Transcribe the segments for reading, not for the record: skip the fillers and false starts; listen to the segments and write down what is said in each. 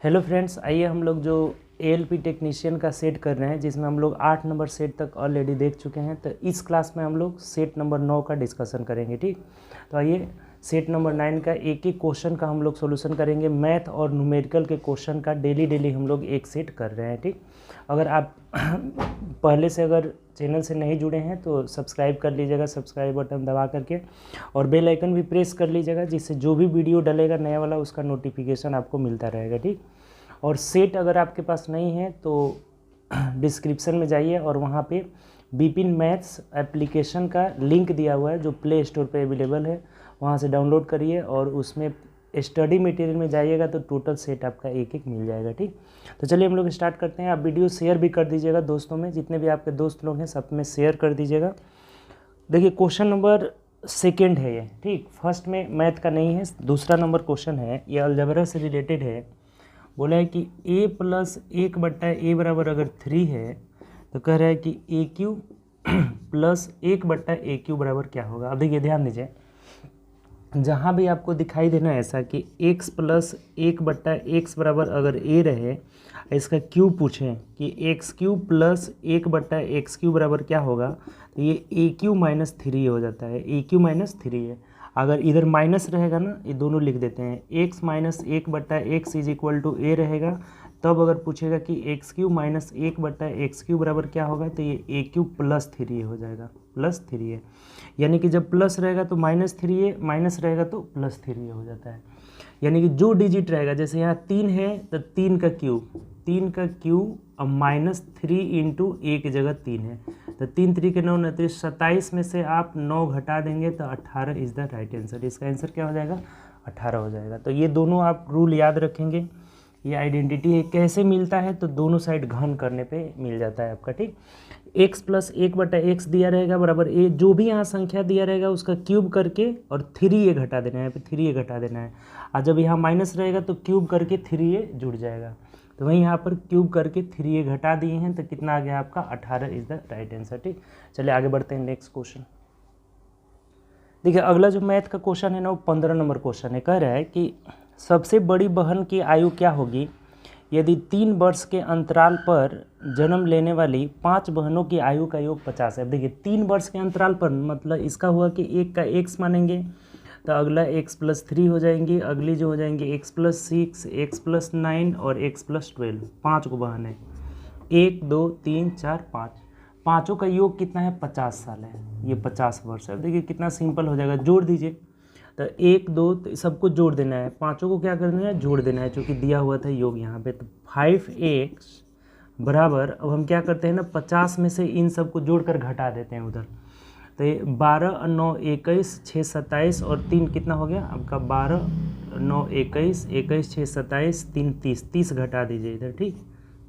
Hello friends, आइए हम लोग जो एएलपी टेक्नीशियन का सेट कर रहे हैं, जिसमें हम लोग 8 नंबर सेट तक ऑलरेडी देख चुके हैं। तो इस क्लास में हम लोग सेट नंबर 9 का डिस्कशन करेंगे। ठीक, तो आइए सेट नंबर 9 का एक एक क्वेश्चन का हम लोग सोल्यूशन करेंगे। मैथ और न्यूमेरिकल के क्वेश्चन का डेली हम लोग एक सेट कर रहे हैं। ठीक, अगर आप पहले से अगर चैनल से नहीं जुड़े हैं तो सब्सक्राइब कर लीजिएगा, सब्सक्राइब बटन दबा करके, और बेल आइकन भी प्रेस कर लीजिएगा, जिससे जो भी वीडियो डलेगा नया वाला उसका नोटिफिकेशन आपको मिलता रहेगा। ठीक, और सेट अगर आपके पास नहीं है तो डिस्क्रिप्शन में जाइए और वहाँ पे बिपिन मैथ्स एप्लीकेशन का लिंक दिया हुआ है जो प्ले स्टोर पे अवेलेबल है, वहाँ से डाउनलोड करिए और उसमें स्टडी मटेरियल में जाइएगा तो टोटल सेट आपका एक एक मिल जाएगा। ठीक, तो चलिए हम लोग स्टार्ट करते हैं। आप वीडियो शेयर भी कर दीजिएगा दोस्तों में, जितने भी आपके दोस्त लोग हैं सब में शेयर कर दीजिएगा। देखिए क्वेश्चन नंबर सेकेंड है ये। ठीक, फर्स्ट में मैथ का नहीं है, दूसरा नंबर क्वेश्चन है, ये अलजेब्रा से रिलेटेड है। बोला है कि a प्लस 1/a बराबर अगर 3 है तो कह रहा है कि AQ प्लस 1/AQ बराबर क्या होगा। अब देखिए ध्यान दीजिए, जहाँ भी आपको दिखाई देना है ऐसा कि x प्लस 1/x बराबर अगर a रहे, इसका क्यूब पूछें कि x³ प्लस 1/x³ बराबर क्या होगा, तो ये AQ माइनस 3 हो जाता है। AQ माइनस 3 है, अगर इधर माइनस रहेगा ना, ये दोनों लिख देते हैं, x minus 1/x is equal to a रहेगा। तब अगर पूछेगा कि x³ माइनस 1/x³ बराबर क्या होगा, तो ये AQ प्लस 3 हो जाएगा, प्लस 3 है। यानी कि जब प्लस रहेगा तो माइनस 3 है, माइनस रहेगा तो प्लस 3 हो जाता है। यानी कि जो डिजिट रहेगा, जैसे यहाँ 3 है तो 3 का क्यूब अब माइनस 3 इंटू a की जगह 3 है, तो 3 3 के 9 तो 27 में से आप 9 घटा देंगे तो 18 इज़ द राइट आंसर। इसका आंसर क्या हो जाएगा, 18 हो जाएगा। तो ये दोनों आप रूल याद रखेंगे, ये आइडेंटिटी है। कैसे मिलता है, तो दोनों साइड घन करने पे मिल जाता है आपका। ठीक, x प्लस 1/x दिया रहेगा बराबर a, जो भी यहाँ संख्या दिया रहेगा उसका क्यूब करके और 3a घटा देना है, 3a घटा देना है। और जब यहाँ माइनस रहेगा तो क्यूब करके 3a जुड़ जाएगा, तो वहीं यहाँ पर क्यूब करके 3a घटा दिए हैं तो कितना आ गया आपका, 18 इज द राइट आंसर। ठीक, चलिए आगे बढ़ते हैं नेक्स्ट क्वेश्चन। देखिए अगला जो मैथ का क्वेश्चन है ना, वो 15 नंबर क्वेश्चन है। कह रहा है कि सबसे बड़ी बहन की आयु क्या होगी यदि 3 वर्ष के अंतराल पर जन्म लेने वाली 5 बहनों की आयु का योग 50 है। अब देखिए 3 वर्ष के अंतराल पर, मतलब इसका हुआ कि एक का x मानेंगे तो अगला x प्लस 3 हो जाएंगी, अगली जो हो जाएंगी x प्लस 6, x प्लस 9 और x प्लस 12। 5 को बहन है, 1 2 3 4 5, पाँचों का योग कितना है, 50 साल है, ये 50 वर्ष है। देखिए कितना सिंपल हो जाएगा, जोड़ दीजिए। तो 1 2 तो सबको जोड़ देना है, पाँचों को क्या करना है, जोड़ देना है, क्योंकि दिया हुआ था योग यहाँ पे। तो 5x बराबर, अब हम क्या करते हैं ना, 50 में से इन सबको जोड़कर घटा देते हैं उधर। तो ये 12 9 21 6 27 और 3 कितना हो गया आपका, 12 9 21 21 6 27 3 30, 30 घटा दीजिए इधर। ठीक,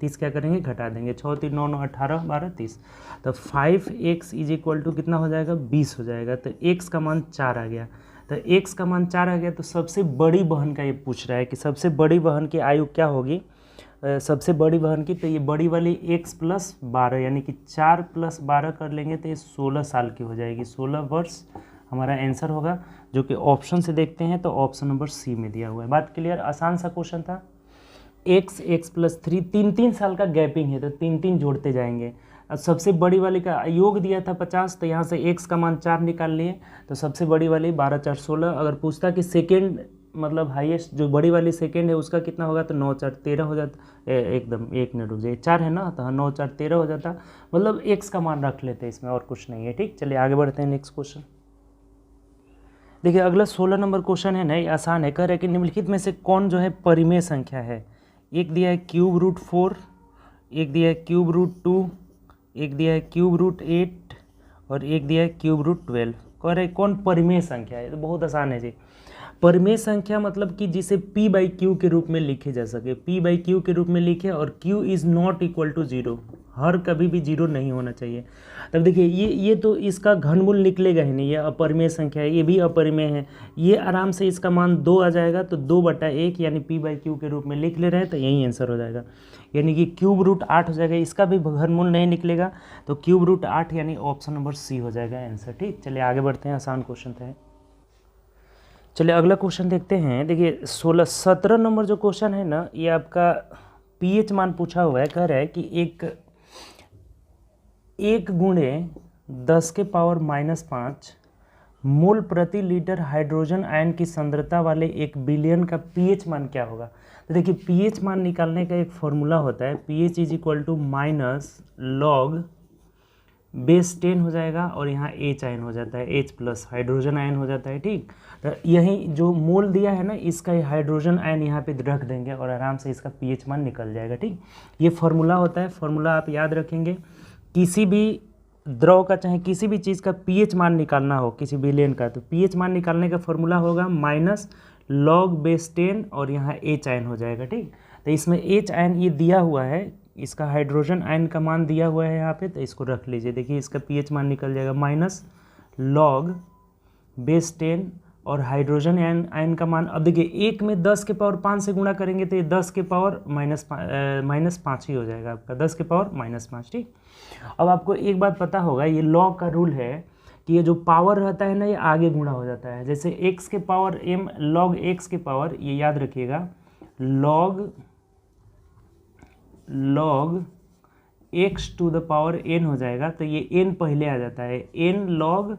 30 क्या करेंगे, घटा देंगे, 6 3 9 9 18 12 30। तो 5x इज इक्वल टू कितना हो जाएगा, 20 हो जाएगा। तो x का मान 4 आ गया, तो x का मान 4 आ गया। तो सबसे बड़ी बहन का ये पूछ रहा है कि सबसे बड़ी बहन की आयु क्या होगी, सबसे बड़ी बहन की। तो ये बड़ी वाली x प्लस 12, यानी कि 4 प्लस 12 कर लेंगे तो ये 16 साल की हो जाएगी, 16 वर्ष हमारा आंसर होगा, जो कि ऑप्शन से देखते हैं तो ऑप्शन नंबर सी में दिया हुआ है। बात क्लियर, आसान सा क्वेश्चन था। x प्लस 3, 3 साल का गैपिंग है तो 3 जोड़ते जाएंगे। अब सबसे बड़ी वाली का योग दिया था 50, तो यहाँ से x का मान 4 निकाल लिए, तो सबसे बड़ी वाली 12 4 16। अगर पूछता कि सेकेंड मतलब हाईएस्ट जो बड़ी वाली सेकेंड है उसका कितना होगा, तो 9 4 13 हो जाता, एकदम 1 मिनट रुक जाइए, 4 है ना, तो 9 4 13 हो जाता, मतलब x का मान रख लेते हैं इसमें, और कुछ नहीं है। ठीक, चलिए आगे बढ़ते हैं नेक्स्ट क्वेश्चन। देखिए अगला 16 नंबर क्वेश्चन है ना, ये आसान है। कह रहे हैं कि निम्नलिखित में से कौन जो है परिमेय संख्या है। एक दिया है क्यूब रूट 4, एक दिया है क्यूब रूट 2, एक दिया है क्यूब रूट 8 और एक दिया है क्यूब रूट 12। कह रहे कौन परिमेय संख्या है, तो बहुत आसान है जी। परिमेय संख्या मतलब कि जिसे p/q के रूप में लिखे जा सके, p/q के रूप में लिखे और q is not equal to 0, हर कभी भी 0 नहीं होना चाहिए। तब देखिए ये तो इसका घनमूल निकलेगा ही नहीं, ये अपरिमेय संख्या है, ये भी अपरिमेय है, ये आराम से इसका मान 2 आ जाएगा, तो 2/1 यानी p/q के रूप में लिख ले रहे हैं, तो यही आंसर हो जाएगा। यानी कि क्यूब रूट 8 हो जाएगा, इसका भी घनमूल नहीं निकलेगा, तो क्यूब रूट 8 यानी ऑप्शन नंबर सी हो जाएगा आंसर। ठीक, चलिए आगे बढ़ते हैं, आसान क्वेश्चन है। चलिए अगला क्वेश्चन देखते हैं। देखिए 17 नंबर जो क्वेश्चन है ना, ये आपका पीएच मान पूछा हुआ है। कह रहा है कि एक गुणे 10 के पावर -5 मोल प्रति लीटर हाइड्रोजन आयन की सांद्रता वाले 1 बिलियन का पीएच मान क्या होगा। तो देखिए पीएच मान निकालने का एक फॉर्मूला होता है, pH is equal to minus log base 10 हो जाएगा और यहाँ एच आयन हो जाता है, एच प्लस हाइड्रोजन आयन हो जाता है। ठीक, तो यही जो मोल दिया है ना, इसका हाइड्रोजन आयन यहाँ पे रख देंगे और आराम से इसका पीएच मान निकल जाएगा। ठीक, ये फॉर्मूला होता है, फॉर्मूला आप याद रखेंगे। किसी भी द्रव का चाहे किसी भी चीज़ का पीएच मान निकालना हो, किसी बिलियन का, तो पीएच मान निकालने का फॉर्मूला होगा माइनस लॉग बेस 10 और यहाँ एच आयन हो जाएगा। ठीक, तो इसमें एच आयन ये दिया हुआ है, इसका हाइड्रोजन आयन का मान दिया हुआ है यहाँ पे, तो इसको रख लीजिए। देखिए इसका पीएच मान निकल जाएगा माइनस लॉग बेस 10 और हाइड्रोजन आयन का मान। अब देखिए 1 में 10 के पावर 5 से गुणा करेंगे तो ये 10 के पावर -5 ही हो जाएगा आपका, 10 के पावर -5। ठीक, अब आपको एक बात पता होगा, ये लॉग का रूल है कि ये जो पावर रहता है ना, ये आगे गुणा हो जाता है। जैसे x के पावर m log x के पावर, ये याद रखिएगा, log x to the power n हो जाएगा, तो ये n पहले आ जाता है, n log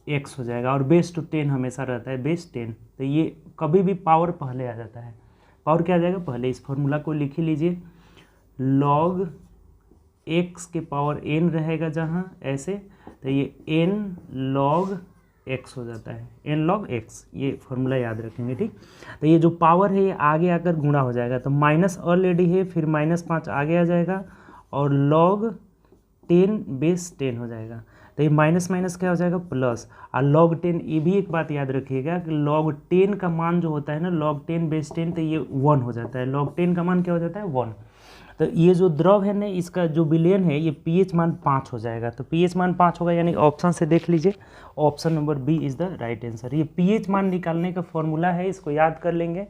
x हो जाएगा और बेस टू 10 हमेशा रहता है, बेस 10, तो ये कभी भी पावर पहले आ जाता है। पावर क्या आ जाएगा पहले, इस फॉर्मूला को लिख ही लीजिए, log x के पावर n रहेगा जहाँ ऐसे, तो ये n log x हो जाता है, n log x, ये फॉर्मूला याद रखेंगे। ठीक, तो ये जो पावर है ये आगे आकर गुणा हो जाएगा, तो माइनस ऑलरेडी है, फिर -5 आगे आ जाएगा और log 10 बेस 10 हो जाएगा, तो ये माइनस माइनस क्या हो जाएगा प्लस, और log 10, ये भी एक बात याद रखिएगा कि log 10 का मान जो होता है ना, log 10 बेस 10, तो ये 1 हो जाता है, log 10 का मान क्या हो जाता है 1। तो ये जो द्रव है ना, इसका जो विलयन है, ये पीएच मान 5 हो जाएगा, तो पीएच मान 5 होगा, यानी ऑप्शन से देख लीजिए, option number B is the right answer. ये पीएच मान निकालने का फॉर्मूला है, इसको याद कर लेंगे।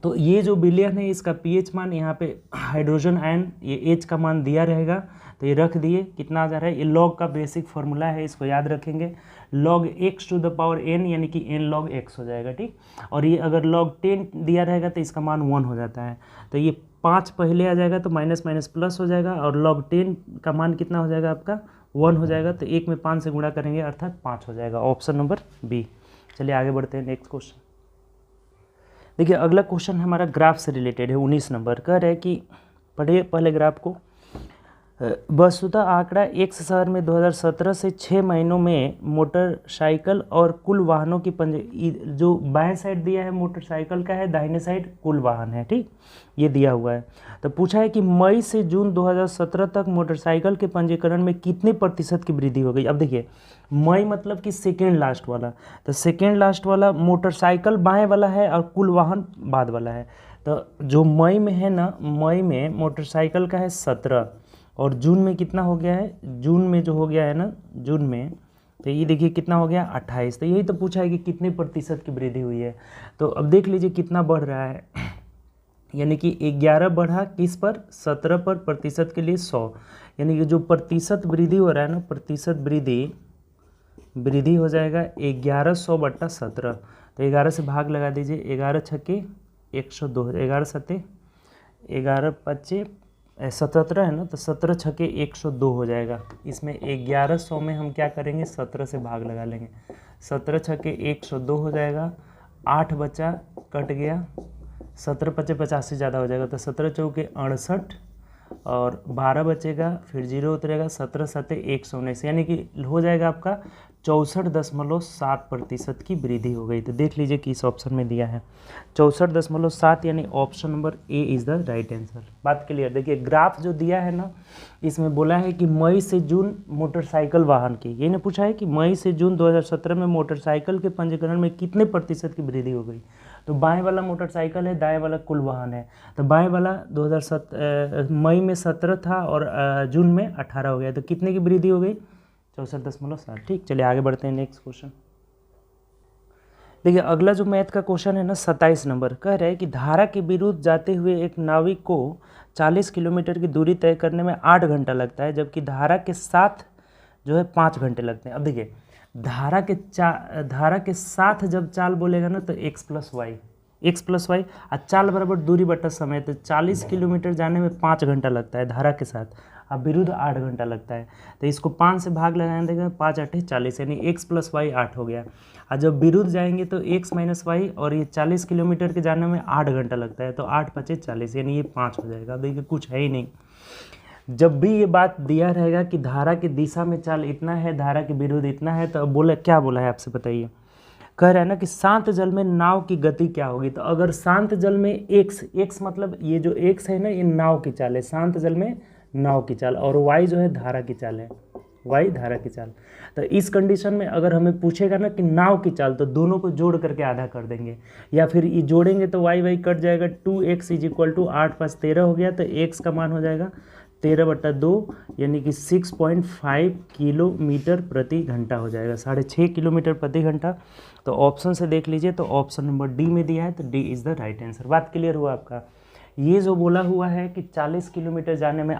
तो ये जो विलयन है, इसका पीएच मान, यहाँ पे हाइड्रोजन आयन, ये एच का मान दिया रहेगा, तो ये रख दिए, कितना आ जा रहा है, ये लॉग का बेसिक फॉर्मूला है, इसको याद रखेंगे, log x to the power n यानी कि n log x हो जाएगा। ठीक, और ये अगर log 10 दिया रहेगा तो इसका मान 1 हो जाता है, तो ये 5 पहले आ जाएगा, तो माइनस माइनस प्लस हो जाएगा, और log 10 का मान कितना हो जाएगा आपका 1 हो जाएगा, तो 1 में 5 से गुणा करेंगे अर्थात 5 हो जाएगा, ऑप्शन नंबर बी। चलिए आगे बढ़ते हैं, नेक्स्ट क्वेश्चन। देखिए अगला क्वेश्चन हमारा ग्राफ से रिलेटेड है, 19 नंबर। कह रहे हैं कि पढ़िए पहले ग्राफ को। वस्तुतः आंकड़ा एक शहर में 2017 से 6 महीनों में मोटरसाइकिल और कुल वाहनों की जो बाएं साइड दिया है मोटरसाइकिल का है, दाहिने साइड कुल वाहन है। ठीक, ये दिया हुआ है। तो पूछा है कि मई से जून 2017 तक मोटरसाइकिल के पंजीकरण में कितने प्रतिशत की वृद्धि हो गई। अब देखिए मई मतलब कि सेकेंड लास्ट वाला, तो सेकेंड लास्ट वाला मोटरसाइकिल बाएँ वाला है और कुल वाहन बाद वाला है। तो जो मई में है ना, मई में मोटरसाइकिल का है 17 और जून में कितना हो गया है, जून में जो हो गया है ना, जून में तो ये देखिए कितना हो गया 28। तो यही तो पूछा है कि कितने प्रतिशत की वृद्धि हुई है। तो अब देख लीजिए कितना बढ़ रहा है, यानी कि 11 बढ़ा किस पर, 17 पर, प्रतिशत के लिए 100, यानी कि जो प्रतिशत वृद्धि हो रहा है ना, प्रतिशत वृद्धि हो जाएगा 1100/17। तो 11 से भाग लगा दीजिए, 11 छक्के 102, 11 सत्ते 11 पच्चे 17 है ना, तो 17 छक्के 102 हो जाएगा। इसमें 1100 में हम क्या करेंगे, 17 से भाग लगा लेंगे, 17 छक्के 102 हो जाएगा, 8 बचा कट गया, 17 पचे 50 से ज़्यादा हो जाएगा, तो 17 चौके 68 और 12 बचेगा, फिर 0 उतरेगा, 17 सत्ते 119, यानी कि हो जाएगा आपका 64.7% की वृद्धि हो गई। तो देख लीजिए कि इस ऑप्शन में दिया है 64.7, यानी option number A is the right answer. बात क्लियर। देखिए ग्राफ जो दिया है ना, इसमें बोला है कि मई से जून मोटरसाइकिल वाहन की, ये ने पूछा है कि मई से जून 2017 में मोटरसाइकिल के पंजीकरण में कितने प्रतिशत की वृद्धि हो गई। तो बाएं वाला मोटरसाइकिल है, दाएं वाला कुल वाहन है। तो बाएं वाला मई में 17 था और जून में 18 हो गया, तो कितने की वृद्धि हो गई, 64.7। ठीक, चलिए आगे बढ़ते हैं, नेक्स्ट क्वेश्चन। देखिए अगला जो मैथ का क्वेश्चन है ना, 27 नंबर। कह रहा है कि धारा के विरुद्ध जाते हुए एक नाविक को 40 किलोमीटर की दूरी तय करने में 8 घंटा लगता है, जबकि धारा के साथ जो है 5 घंटे लगते हैं। अब देखिए धारा के साथ जब चाल बोलेगा ना तो x प्लस वाई और चाल बराबर दूरी बटा समय। तो 40 किलोमीटर जाने में 5 घंटा लगता है धारा के साथ, अब विरुद्ध 8 घंटा लगता है। तो इसको 5 से भाग लगाने देगा, 5 8 40, यानी x प्लस वाई 8 हो गया। और जब विरुद्ध जाएंगे तो x माइनस वाई, और ये 40 किलोमीटर के जाने में 8 घंटा लगता है, तो 8 5 40, यानी ये 5 हो जाएगा। अब देखिए कुछ है ही नहीं। जब भी ये बात दिया रहेगा कि धारा की दिशा में चाल इतना है, धारा के विरुद्ध इतना है, तो अब बोला क्या बोला है आपसे बताइए। कह रहा है ना कि शांत जल में नाव की गति क्या होगी। तो अगर शांत जल में x मतलब ये जो x है ना, ये नाव की चाल है, शांत जल में नाव की चाल, और y जो है धारा की चाल है, y धारा की चाल। तो इस कंडीशन में अगर हमें पूछेगा ना कि नाव की चाल, तो दोनों को जोड़ करके आधा कर देंगे, या फिर ये जोड़ेंगे तो y कट जाएगा। 2x = 8 5 13 हो गया, तो x का मान हो जाएगा 13/2, यानी कि 6.5 किलोमीटर प्रति घंटा हो जाएगा, 6.5 किलोमीटर प्रति घंटा। तो ऑप्शन से देख लीजिए, तो ऑप्शन नंबर डी में दिया है, तो D is the right answer. बात क्लियर हुआ आपका। ये जो बोला हुआ है कि 40 किलोमीटर जाने में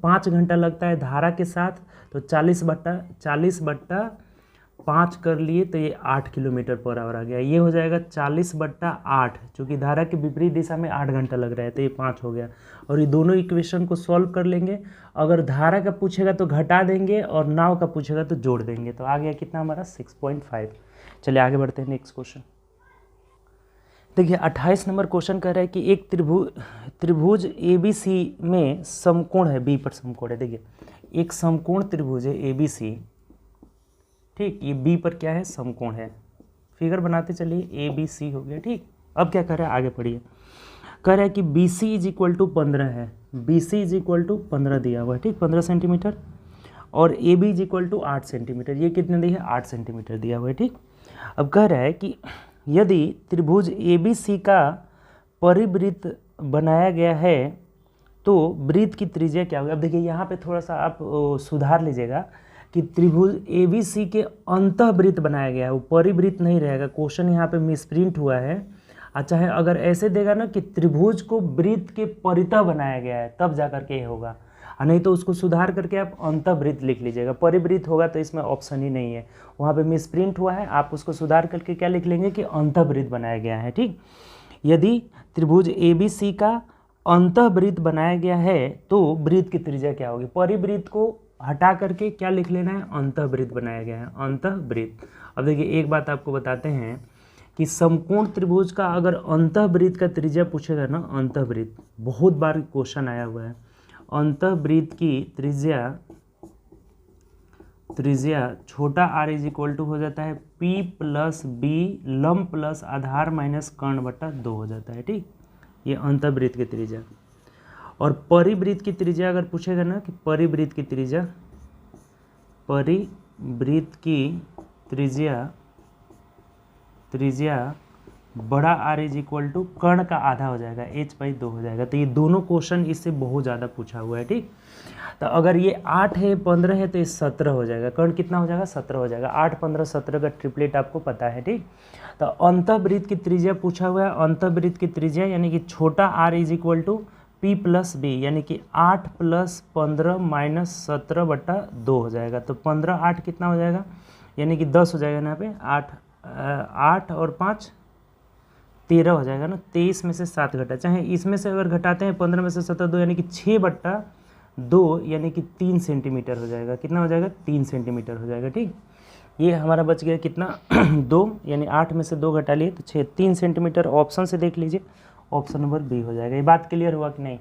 5 घंटा लगता है धारा के साथ, तो 40/5 कर लिए तो ये 8 किलोमीटर पर आवर आ गया। ये हो जाएगा 40/8, चूँकि धारा के विपरीत दिशा में 8 घंटा लग रहा है, तो ये 5 हो गया। और ये दोनों इक्वेशन को सॉल्व कर लेंगे। अगर धारा का पूछेगा तो घटा देंगे, और नाव का पूछेगा तो जोड़ देंगे। तो आ गया कितना हमारा 6.5। चलिए आगे बढ़ते हैं नेक्स्ट क्वेश्चन। देखिए 28 नंबर क्वेश्चन कह रहा है कि एक त्रिभुज ABC में समकोण है, B पर समकोण है। देखिए एक समकोण त्रिभुज है ABC, ठीक, ये B पर क्या है, समकोण है। फिगर बनाते चलिए, ABC हो गया, ठीक। अब क्या कर रहा है, आगे पढ़िए। कह रहा है कि BC = 15 है, BC = 15 दिया हुआ है, ठीक, 15 सेंटीमीटर, और AB = 8 सेंटीमीटर। ये कितने दिया है, 8 सेंटीमीटर दिया हुआ है, ठीक। अब कह रहा है कि यदि त्रिभुज ABC का परिवृत्त बनाया गया है तो वृत्त की त्रिज्या क्या होगी। अब देखिए यहाँ पे थोड़ा सा आप सुधार लीजिएगा कि त्रिभुज ABC के अंतःवृत्त बनाया गया है, वो परिवृत्त नहीं रहेगा। क्वेश्चन यहाँ पे मिसप्रिंट हुआ है। अच्छा है, अगर ऐसे देगा ना कि त्रिभुज को वृत्त के परितः बनाया गया है, तब जा करके ये होगा, और नहीं तो उसको सुधार करके आप अंतःवृत्त लिख लीजिएगा। परिवृत्त होगा तो इसमें ऑप्शन ही नहीं है, वहाँ पे मिसप्रिंट हुआ है। आप उसको सुधार करके क्या लिख लेंगे कि अंतःवृत्त बनाया गया है, ठीक। यदि त्रिभुज ABC का अंतःवृत्त बनाया गया है तो वृत्त की त्रिज्या क्या होगी। परिवृत्त को हटा करके क्या लिख लेना है, अंतःवृत्त बनाया गया है, अंतःवृत्त। अब देखिए एक बात आपको बताते हैं कि समकोण त्रिभुज का अगर अंतःवृत्त का त्रिज्या पूछेगा ना, अंतःवृत्त बहुत बार क्वेश्चन आया हुआ है, अंतःवृत्त की त्रिज्या छोटा r = हो जाता है P + B लंब प्लस आधार माइनस कर्ण/2 हो जाता है, ठीक। ये अंतःवृत्त की त्रिज्या। और परिवृत्त की त्रिज्या अगर पूछेगा ना कि परिवृत्त की त्रिज्या बड़ा r = कर्ण का आधा हो जाएगा, h/2 हो जाएगा। तो ये दोनों क्वेश्चन इससे बहुत ज़्यादा पूछा हुआ है, ठीक। तो अगर ये 8 है 15 है तो ये 17 हो जाएगा। कर्ण कितना हो जाएगा, 17 हो जाएगा। 8 15 17 का ट्रिपलेट आपको पता है, ठीक। तो अंतःवृत्त की त्रिज्या पूछा हुआ है, अंतःवृत्त की त्रिज्या यानी कि छोटा r = P + B, यानी कि 8 + 15 - 17/2 हो जाएगा। तो 15 8 कितना हो जाएगा, यानी कि 10 हो जाएगा यहाँ पे। 8 और 5 13 हो जाएगा ना। 23 में से 7 घटा, चाहे इसमें से अगर घटाते हैं 15 में से 17 2, यानी कि 6/2, यानी कि 3 सेंटीमीटर हो जाएगा। कितना हो जाएगा, 3 सेंटीमीटर हो जाएगा, ठीक। ये हमारा बच गया कितना 2, यानी 8 में से 2 घटा लिए तो 6, 3 सेंटीमीटर। ऑप्शन से देख लीजिए, ऑप्शन नंबर बी हो जाएगा। ये बात क्लियर हुआ कि नहीं।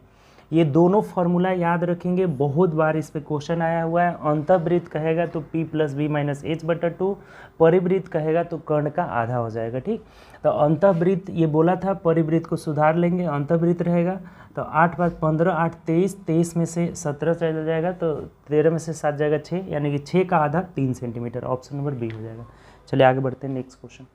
ये दोनों फॉर्मूला याद रखेंगे, बहुत बार इस पे क्वेश्चन आया हुआ है। अंतःवृत्त कहेगा तो P + B - h/2, परिवृत्त कहेगा तो कर्ण का आधा हो जाएगा, ठीक। तो अंतःवृत्त ये बोला था, परिवृत्त को सुधार लेंगे, अंतःवृत्त रहेगा। तो 8 5 15 8 23, 23 में से 17 चला जाएगा तो 13 में से 7 जाएगा 6, यानी कि 6 का आधा 3 सेंटीमीटर। ऑप्शन नंबर बी हो जाएगा। चलिए आगे बढ़ते हैं नेक्स्ट क्वेश्चन।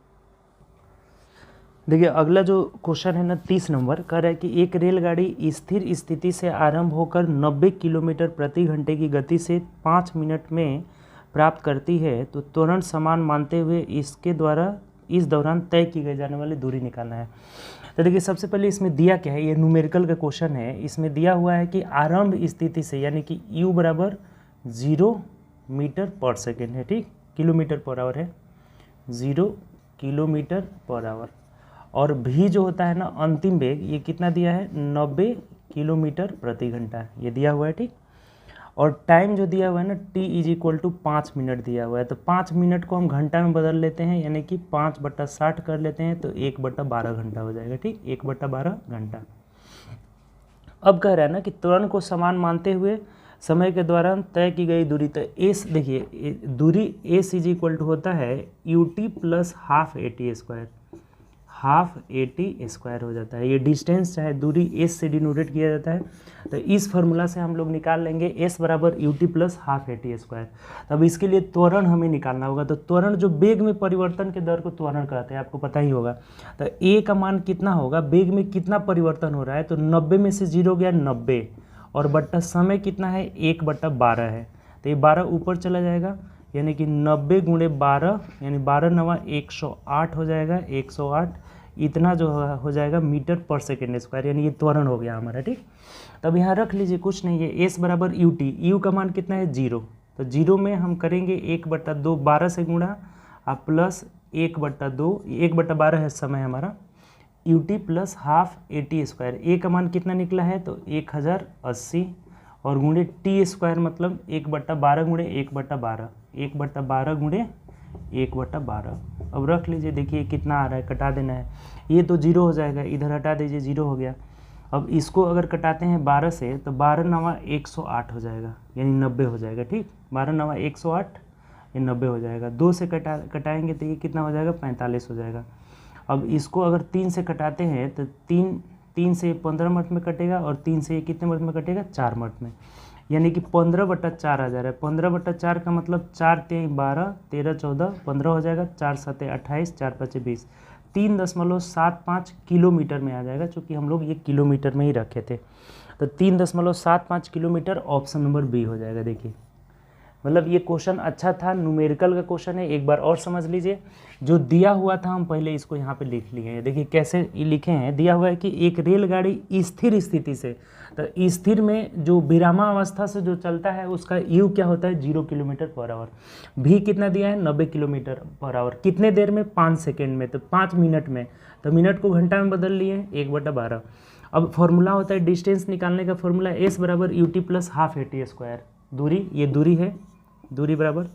देखिए अगला जो क्वेश्चन है ना 30 नंबर, कह रहा है कि एक रेलगाड़ी स्थिर स्थिति से आरंभ होकर 90 किलोमीटर प्रति घंटे की गति से 5 मिनट में प्राप्त करती है, तो त्वरण समान मानते हुए इसके द्वारा इस दौरान तय की गई जाने वाली दूरी निकालना है। तो देखिए सबसे पहले इसमें दिया क्या है, ये न्यूमेरिकल का क्वेश्चन है। इसमें दिया हुआ है कि आरंभ स्थिति से, यानी कि u = 0 मीटर पर सेकेंड है, ठीक। किलोमीटर पर आवर है, 0 किलोमीटर पर आवर। और भी जो होता है ना अंतिम वेग, ये कितना दिया है, 90 किलोमीटर प्रति घंटा, ये दिया हुआ है, ठीक। और टाइम जो दिया हुआ है ना t = 5 मिनट दिया हुआ है, तो 5 मिनट को हम घंटा में बदल लेते हैं, यानी कि 5/60 कर लेते हैं, तो 1/12 घंटा हो जाएगा, ठीक, 1/12 घंटा। अब कह रहा है ना कि त्वरण को समान मानते हुए समय के दौरान तय की गई दूरी, तो एस देखिए दूरी एस = होता है ut + half AT², half AT² हो जाता है। ये डिस्टेंस चाहे दूरी एस से डिनोटेड किया जाता है, तो इस फार्मूला से हम लोग निकाल लेंगे s = ut + हाफ AT²। तब इसके लिए त्वरण हमें निकालना होगा, तो त्वरण जो वेग में परिवर्तन के दर को त्वरण कहते हैं, आपको पता ही होगा। तो a का मान कितना होगा, वेग में कितना परिवर्तन हो रहा है, तो 90 में से 0 गया 90, और बट्टा समय कितना है, 1/12 है, तो ये 12 ऊपर चला जाएगा, यानी कि 90 × 12 यानी 12 × 9 108 हो जाएगा, 108 इतना जो हो जाएगा मीटर पर सेकेंड स्क्वायर, यानी ये त्वरण हो गया हमारा, ठीक। तब यहाँ रख लीजिए, कुछ नहीं है, s = ut, u का मान कितना है, 0, तो 0 में हम करेंगे 1/2, 12 से गुणा प्लस 1/2, 1/12 है समय हमारा, ut + हाफ AT², a का मान कितना निकला है, तो 1080, और गुणे t² मतलब 1/12 × 1/12, 1/12 × 1/12। अब रख लीजिए, देखिए कितना आ रहा है, कटा देना है, ये तो 0 हो जाएगा, इधर हटा दीजिए, 0 हो गया। अब इसको अगर कटाते हैं 12 से, तो 12 × 9 108 हो जाएगा, यानी 90 हो जाएगा, ठीक, 12 × 9 108, ये 90 हो जाएगा। 2 से कटाएंगे तो ये कितना हो जाएगा, 45 हो जाएगा। अब इसको अगर 3 से कटाते हैं, तो 3 से 15 मिनट में कटेगा, और 3 से कितने मिनट में कटेगा, 4 मिनट में, यानी कि 15/4 आ जा रहा है। 15/4 का मतलब 4 × 3 = 12, 13 × 14 15 हो जाएगा, 4 × 7 = 28, 4 × 5 = 20, 3.75 किलोमीटर में आ जाएगा, चूँकि हम लोग ये किलोमीटर में ही रखे थे, तो 3.75 किलोमीटर, ऑप्शन नंबर बी हो जाएगा। देखिए मतलब ये क्वेश्चन अच्छा था, न्यूमेरिकल का क्वेश्चन है, एक बार और समझ लीजिए। जो दिया हुआ था हम पहले इसको यहाँ पे लिख लिए हैं, देखिए कैसे लिखे हैं, दिया हुआ है कि एक रेलगाड़ी स्थिर स्थिति से, तो स्थिर में जो विरामावस्था से जो चलता है उसका यू क्या होता है, 0 किलोमीटर पर आवर, भी कितना दिया है, 90 किलोमीटर पर आवर, कितने देर में, 5 सेकेंड में, तो 5 मिनट में, तो मिनट को घंटा में बदल लिए 1/12। अब फॉर्मूला होता है डिस्टेंस निकालने का, formula s = ut + half AT², दूरी, ये दूरी है, दूरी बराबर,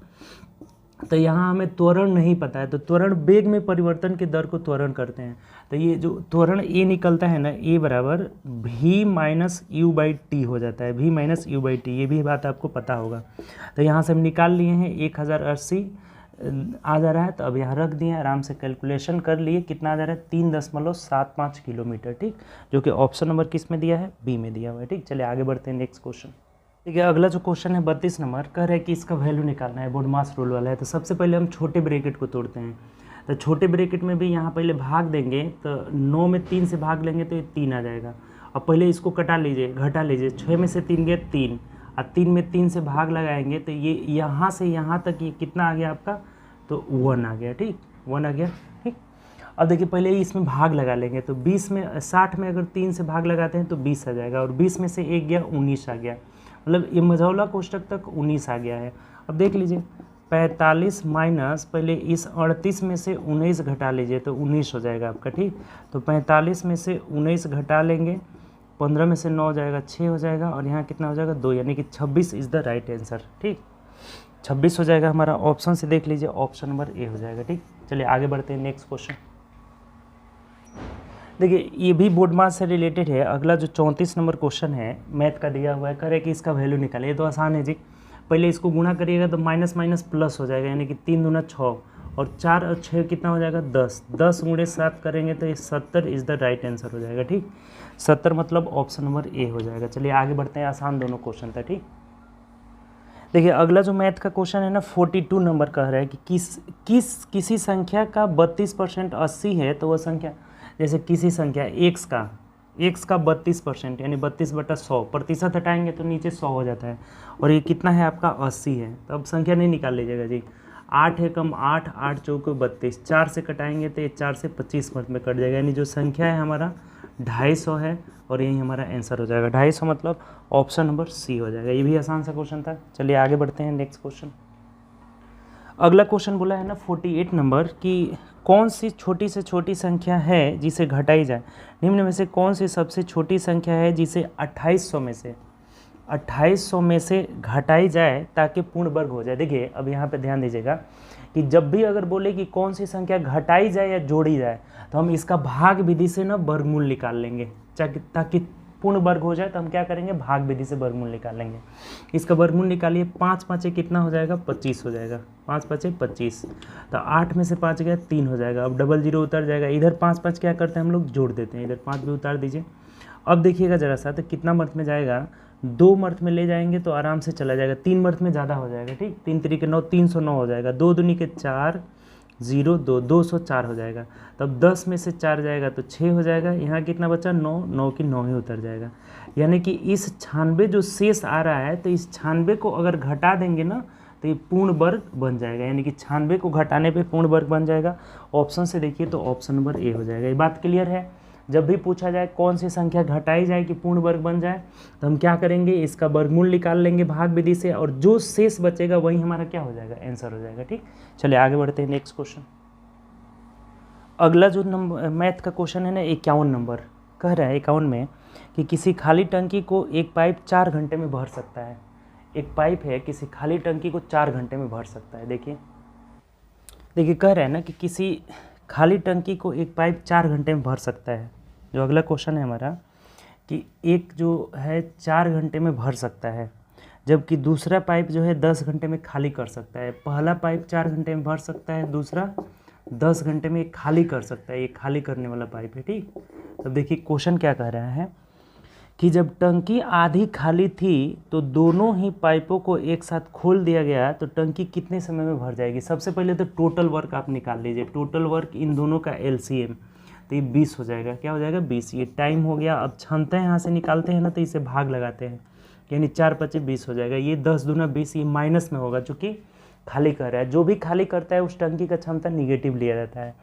तो यहाँ हमें त्वरण नहीं पता है, तो त्वरण वेग में परिवर्तन के दर को त्वरण करते हैं, तो ये जो त्वरण a निकलता है ना, a = v - u/t हो जाता है, v - u/t, ये भी बात आपको पता होगा। तो यहाँ से हम निकाल लिए हैं, 1080 आ जा रहा है, तो अब यहाँ रख दिए, आराम से कैलकुलेशन कर लिए, कितना आ जा रहा है, 3.75 किलोमीटर, ठीक, जो कि ऑप्शन नंबर किस में दिया है, बी में दिया हुआ है, ठीक। चलिए आगे बढ़ते हैं, नेक्स्ट क्वेश्चन। ठीक है, अगला जो क्वेश्चन है 32 नंबर, कह रहा है कि इसका वैल्यू निकालना है, बोडमास रूल वाला है। तो सबसे पहले हम छोटे ब्रैकेट को तोड़ते हैं, तो छोटे ब्रैकेट में भी यहाँ पहले भाग देंगे, तो 9 में 3 से भाग लेंगे तो ये 3 आ जाएगा। अब पहले इसको कटा लीजिए, घटा लीजिए, 6 में से 3 गया 3, और 3 में 3 से भाग लगाएंगे तो ये यहाँ से यहाँ तक ये कितना आ गया आपका, तो 1 आ गया, ठीक, 1 आ गया, ठीक। अब देखिए पहले इसमें भाग लगा लेंगे, तो 20 में 60 में अगर 3 से भाग लगाते हैं तो 20 आ जाएगा, और 20 में से 1 गया 19 आ गया, मतलब ये मझौला कोष्टक तक 19 आ गया है। अब देख लीजिए 45 माइनस, पहले इस 38 में से 19 घटा लीजिए तो 19 हो जाएगा आपका, ठीक। तो 45 में से 19 घटा लेंगे, 15 में से 9 हो जाएगा, 6 हो जाएगा, और यहाँ कितना हो जाएगा, 2, यानी कि 26 इज़ द राइट आंसर, ठीक, 26 हो जाएगा हमारा। ऑप्शन से देख लीजिए, ऑप्शन नंबर ए हो जाएगा, ठीक। चलिए आगे बढ़ते हैं, नेक्स्ट क्वेश्चन। देखिए ये भी बोर्ड मास से रिलेटेड है। अगला जो 34 नंबर क्वेश्चन है, मैथ का दिया हुआ है, कह रहे कि इसका वैल्यू निकाले। ये तो आसान है जी, पहले इसको गुणा करिएगा तो माइनस माइनस प्लस हो जाएगा, यानी कि 3 दूना 6, और 4 और 6 कितना हो जाएगा, 10, 10 × 7 करेंगे तो ये 70 इज़ द राइट आंसर हो जाएगा, ठीक। 70 मतलब ऑप्शन नंबर ए हो जाएगा। चलिए आगे बढ़ते हैं, आसान दोनों क्वेश्चन था, ठीक। देखिए अगला जो मैथ का क्वेश्चन है ना, 42 नंबर कह रहा है कि किसी संख्या का 32% 80 है, तो वह संख्या, जैसे किसी संख्या x का 32%, यानी 32/100, प्रतिशत हटाएंगे तो नीचे 100 हो जाता है, और ये कितना है आपका 80 है। तो अब संख्या नहीं निकाल लीजिएगा जी, 8 है कम 8, 8 चौके 32, 4 से कटाएंगे तो ये 4 से 25 मिनट में कट जाएगा, यानी जो संख्या है हमारा 250 है, और यही हमारा आंसर हो जाएगा। 250 मतलब ऑप्शन नंबर सी हो जाएगा। ये भी आसान सा क्वेश्चन था। चलिए आगे बढ़ते हैं, नेक्स्ट क्वेश्चन। अगला क्वेश्चन बोला है ना 48 नंबर कि कौन सी छोटी से छोटी संख्या है जिसे घटाई जाए, निम्न में से कौन सी सबसे छोटी संख्या है जिसे 2800 में से घटाई जाए ताकि पूर्ण वर्ग हो जाए। देखिए अब यहाँ पे ध्यान दीजिएगा कि जब भी अगर बोले कि कौन सी संख्या घटाई जाए या जोड़ी जाए तो हम इसका भाग विधि से ना वर्गमूल निकाल लेंगे, ताकि पूर्ण वर्ग हो जाए तो हम क्या करेंगे, भाग विधि से वर्गमूल निकालेंगे। इसका वर्गमूल निकालिए, 5 5 कितना हो जाएगा, 25 हो जाएगा, 5 5 25, तो 8 में से 5 गया 3 हो जाएगा। अब डबल जीरो उतर जाएगा, इधर 5 5 क्या करते हैं हम लोग जोड़ देते हैं, इधर 5 भी उतार दीजिए। अब देखिएगा जरा सा, तो कितना मर्थ में जाएगा, 2 मर्थ में ले जाएंगे तो आराम से चला जाएगा, 3 मर्थ में ज़्यादा हो जाएगा, ठीक, 3 3 के 9, 309 हो जाएगा, 2 दूनी के 4 0 2 204 हो जाएगा। तब 10 में से 4 जाएगा तो 6 हो जाएगा, यहाँ कितना बचा 9, 9 की 9 ही उतर जाएगा। यानी कि इस 96 जो शेष आ रहा है तो इस 96 को अगर घटा देंगे ना तो ये पूर्ण वर्ग बन जाएगा, यानी कि 96 को घटाने पे पूर्ण वर्ग बन जाएगा। ऑप्शन से देखिए तो ऑप्शन नंबर ए हो जाएगा। ये बात क्लियर है। जब भी पूछा जाए कौन सी संख्या घटाई जाए कि पूर्ण वर्ग बन जाए तो हम क्या करेंगे, इसका वर्गमूल निकाल लेंगे भाग विधि से, और जो शेष बचेगा वही हमारा क्या हो जाएगा, आंसर हो जाएगा। ठीक, चलिए आगे बढ़ते हैं नेक्स्ट क्वेश्चन। अगला जो नंबर मैथ का क्वेश्चन है ना 51 नंबर, कह रहा है 51 में कि किसी खाली टंकी को एक पाइप 4 घंटे में भर सकता है। एक पाइप है, किसी खाली टंकी को 4 घंटे में भर सकता है। देखिए कह रहा है ना कि किसी खाली टंकी को एक पाइप 4 घंटे में भर सकता है। जो अगला क्वेश्चन है हमारा कि एक जो है 4 घंटे में भर सकता है, जबकि दूसरा पाइप जो है 10 घंटे में खाली कर सकता है। पहला पाइप 4 घंटे में भर सकता है, दूसरा 10 घंटे में खाली कर सकता है। ये खाली करने वाला पाइप है। ठीक, तब देखिए क्वेश्चन क्या कह रहा है कि जब टंकी आधी खाली थी तो दोनों ही पाइपों को एक साथ खोल दिया गया तो टंकी कितने समय में भर जाएगी। सबसे पहले तो टोटल वर्क आप निकाल लीजिए, टोटल वर्क इन दोनों का LCM, तो ये 20 हो जाएगा। क्या हो जाएगा, 20। ये टाइम हो गया। अब क्षमता यहाँ से निकालते हैं ना तो इसे भाग लगाते हैं, यानी 4 5 20 हो जाएगा। ये 10 दूना 20, ये माइनस में होगा चूँकि खाली कर रहा है। जो भी खाली करता है उस टंकी का क्षमता निगेटिव लिया जाता है।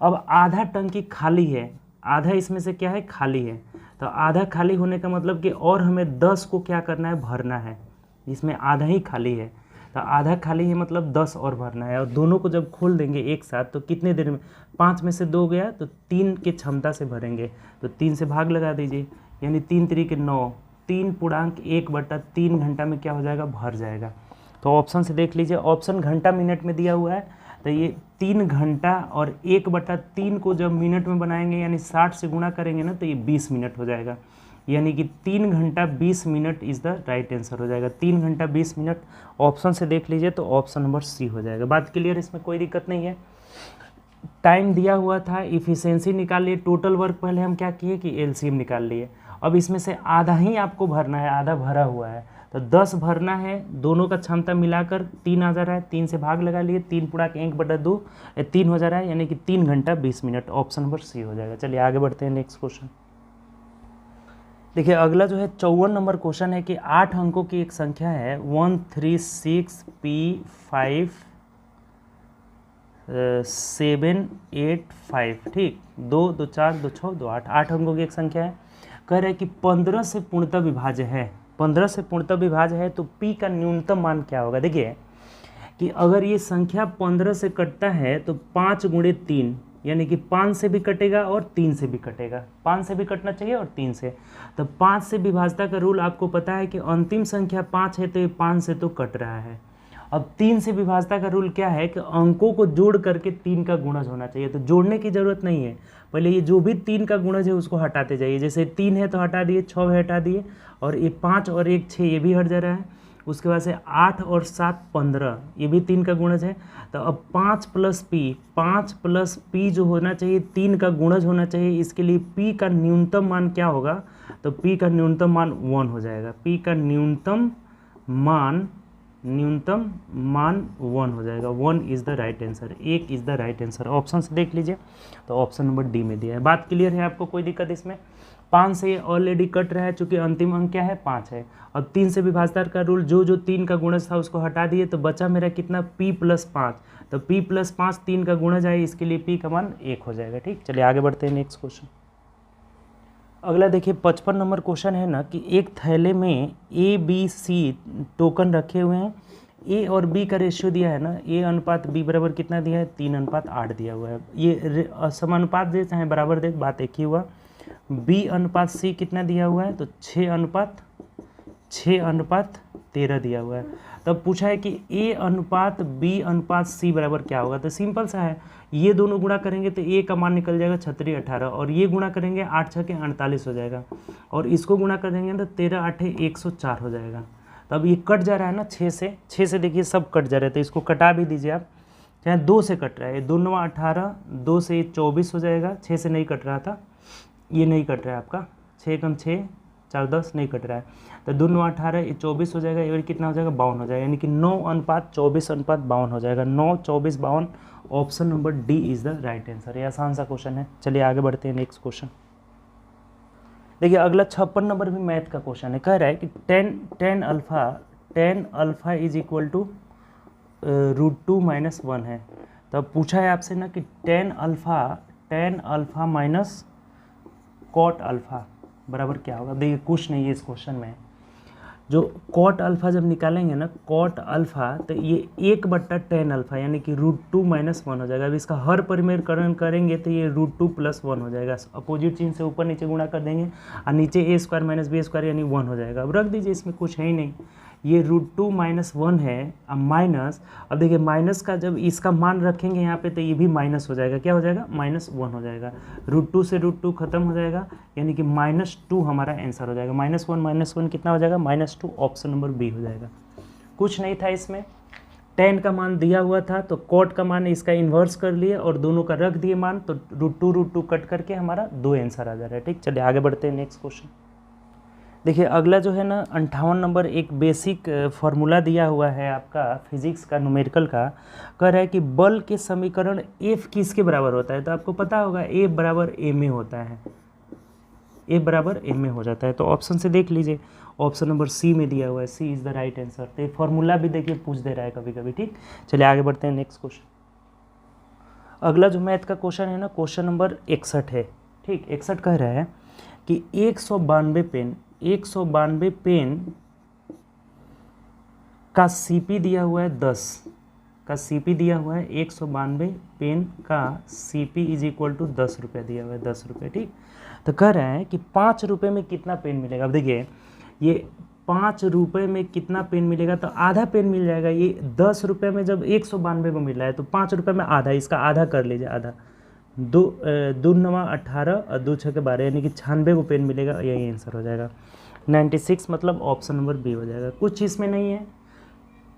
अब आधा टंकी खाली है, आधा इसमें से क्या है, खाली है, तो आधा खाली होने का मतलब कि और हमें 10 को क्या करना है, भरना है। इसमें आधा ही खाली है, तो आधा खाली है मतलब 10 और भरना है। और दोनों को जब खोल देंगे एक साथ तो कितने देर में, 5 में से 2 गया तो 3 के क्षमता से भरेंगे, तो 3 से भाग लगा दीजिए, यानी 3 3 के 9, 3/1/3 घंटा में क्या हो जाएगा, भर जाएगा। तो ऑप्शन से देख लीजिए, ऑप्शन घंटा मिनट में दिया हुआ है, तो ये 3 घंटा और 1/3 को जब मिनट में बनाएंगे यानी 60 से गुणा करेंगे ना तो ये 20 मिनट हो जाएगा, यानी कि 3 घंटा 20 minute is the right answer हो जाएगा। 3 घंटा 20 मिनट ऑप्शन से देख लीजिए तो ऑप्शन नंबर सी हो जाएगा। बात क्लियर, इसमें कोई दिक्कत नहीं है। टाइम दिया हुआ था, इफिशियंसी निकाल लिए, टोटल वर्क पहले हम क्या किए कि LCM निकाल लिए। अब इसमें से आधा ही आपको भरना है, आधा भरा हुआ है, तो 10 भरना है। दोनों का क्षमता मिलाकर 3 आ जा रहा है, 3 से भाग लगा लिए, 3/1/2 3 हो जा रहा है, यानी कि 3 घंटा 20 मिनट। ऑप्शन नंबर सी हो जाएगा। चलिए आगे बढ़ते हैं नेक्स्ट क्वेश्चन। देखिए अगला जो है 54 नंबर क्वेश्चन है कि 8 अंकों की एक संख्या है 136P5785, ठीक, 2 2 4 2 6 2 8, 8 अंकों की एक संख्या है। कह रहे हैं कि 15 से पूर्णतः विभाज्य है। 15 से पूर्णतः विभाज्य है तो P का न्यूनतम मान क्या होगा। देखिए कि अगर ये संख्या 15 से कटता है तो 5 × 3, यानी कि 5 से भी कटेगा और 3 से भी कटेगा, 5 से भी कटना चाहिए और 3 से। तो 5 से विभाज्यता का रूल आपको पता है कि अंतिम संख्या 5 है तो ये 5 से तो कट रहा है। अब 3 से विभाज्यता का रूल क्या है कि अंकों को जोड़ करके 3 का गुणज होना चाहिए, तो जोड़ने की ज़रूरत नहीं है। पहले ये जो भी 3 का गुणज है उसको हटाते जाइए, जैसे 3 है तो हटा दिए, 6 है हटा दिए, और ये 5 और 1 6 ये भी हट जा रहा है। उसके बाद से 8 और 7 15, ये भी 3 का गुणज है। तो अब 5 + P जो होना चाहिए 3 का गुणज होना चाहिए, इसके लिए P का न्यूनतम मान क्या होगा, तो P का न्यूनतम मान 1 हो जाएगा। P का न्यूनतम मान 1 हो जाएगा। 1 is the right answer, 1 is the right answer. Option से देख लीजिए तो ऑप्शन नंबर डी में दिया है। बात क्लियर है आपको, कोई दिक्कत इसमें। 5 से ऑलरेडी कट रहा है चूँकि अंतिम अंक क्या है 5 है। अब 3 से विभाज्यता का रूल, जो 3 का गुणज था उसको हटा दिए, तो बचा मेरा कितना P + 5, तो P + 5 3 का गुणज आए, इसके लिए P का मान 1 हो जाएगा। ठीक, चलिए आगे बढ़ते हैं नेक्स्ट क्वेश्चन। अगला देखिए 55 नंबर क्वेश्चन है ना कि एक थैले में ABC टोकन रखे हुए हैं, ए और बी का रेशियो दिया है ना, ए अनुपात बी बराबर कितना दिया है, 3:8 दिया हुआ है। ये समानुपात दे चाहे बराबर दे, बात एक ही हुआ। बी अनुपात सी कितना दिया हुआ है, तो 6:13 दिया हुआ है। तब पूछा है कि ए अनुपात बी अनुपात सी बराबर क्या होगा, तो सिंपल सा है, ये दोनों गुणा करेंगे तो ए का मान निकल जाएगा 3618, और ये गुणा करेंगे 8 6 के 48 हो जाएगा, और इसको गुणा करेंगे तो 13 8 104 हो जाएगा। तो अब ये कट जा रहा है ना 6 से देखिए सब कट जा रहे हैं, तो इसको कटा भी दीजिए आप, चाहे 2 से कट रहा है, 2 9 18, 2 से 24 हो जाएगा, 6 से नहीं कट रहा था, ये नहीं कट रहा है आपका, 6 कम 6 4 10 नहीं कट रहा है, तो 2 9 18 ये 24 हो जाएगा, ये कितना हो जाएगा 52 हो जाएगा, यानी कि 9:24:52 हो जाएगा, 9 24 52। Option number D is the right answer. ये आसान सा क्वेश्चन है। चलिए आगे बढ़ते हैं नेक्स्ट क्वेश्चन। देखिए अगला 56 नंबर भी मैथ का क्वेश्चन है। कह रहा है कि tan alpha is equal to √2 - 1 है। तो अब पूछा है आपसे ना कि tan alpha minus cot alpha बराबर क्या होगा। देखिए कुछ नहीं है इस क्वेश्चन में, जो कॉट अल्फा जब निकालेंगे ना कॉट अल्फा, तो ये 1/tan अल्फा यानी कि √2 - 1 हो जाएगा। अब इसका हर परिमेयकरण करेंगे तो ये √2 + 1 हो जाएगा। अपोजिट चिन्ह से ऊपर नीचे गुणा कर देंगे और नीचे a² - b² यानी 1 हो जाएगा। अब रख दीजिए, इसमें कुछ है ही नहीं, ये √2 - 1 है। अब माइनस, अब देखिए माइनस का जब इसका मान रखेंगे यहाँ पे तो ये भी माइनस हो जाएगा, क्या हो जाएगा -1 हो जाएगा। √2 से √2 खत्म हो जाएगा, यानी कि -2 हमारा आंसर हो जाएगा। -1 कितना हो जाएगा, -2। ऑप्शन नंबर बी हो जाएगा। कुछ नहीं था इसमें, tan का मान दिया हुआ था तो cot का मान इसका इन्वर्स कर लिए और दोनों का रख दिए मान, तो √2 कट करके हमारा 2 आंसर आ जा रहा है। ठीक, चलिए आगे बढ़ते हैं नेक्स्ट क्वेश्चन। देखिए अगला जो है ना 58 नंबर, एक बेसिक फार्मूला दिया हुआ है आपका फिजिक्स का, न्यूमेरिकल का। कह रहा है कि बल के समीकरण F किसके बराबर होता है। तो आपको पता होगा A बराबर A में होता है, A बराबर A में हो जाता है। तो ऑप्शन से देख लीजिए, ऑप्शन नंबर सी में दिया हुआ है, सी इज़ द राइट आंसर। तो ये फार्मूला भी देखिए पूछ दे रहा है कभी कभी। ठीक, चलिए आगे बढ़ते हैं नेक्स्ट क्वेश्चन। अगला जो मैथ का क्वेश्चन है ना, क्वेश्चन नंबर 61 है। ठीक, 61 कह रहा है कि 192 पेन का सीपी दिया हुआ है 10 का सीपी दिया हुआ है, 192 पेन का सीपी इज इक्वल टू 10 रुपये दिया हुआ है, 10 रुपये। ठीक, तो कह रहे हैं कि 5 रुपये में कितना पेन मिलेगा। अब देखिए ये 5 रुपये में कितना पेन मिलेगा, तो आधा पेन मिल जाएगा। ये 10 रुपये में जब 192 को मिल रहा है तो 5 रुपये में आधा, इसका आधा कर लीजिए, आधा 2 9 18 और 2 6 12 यानी कि 96 को पेन मिलेगा। यही आंसर हो जाएगा 96, मतलब ऑप्शन नंबर बी हो जाएगा। कुछ इसमें नहीं है,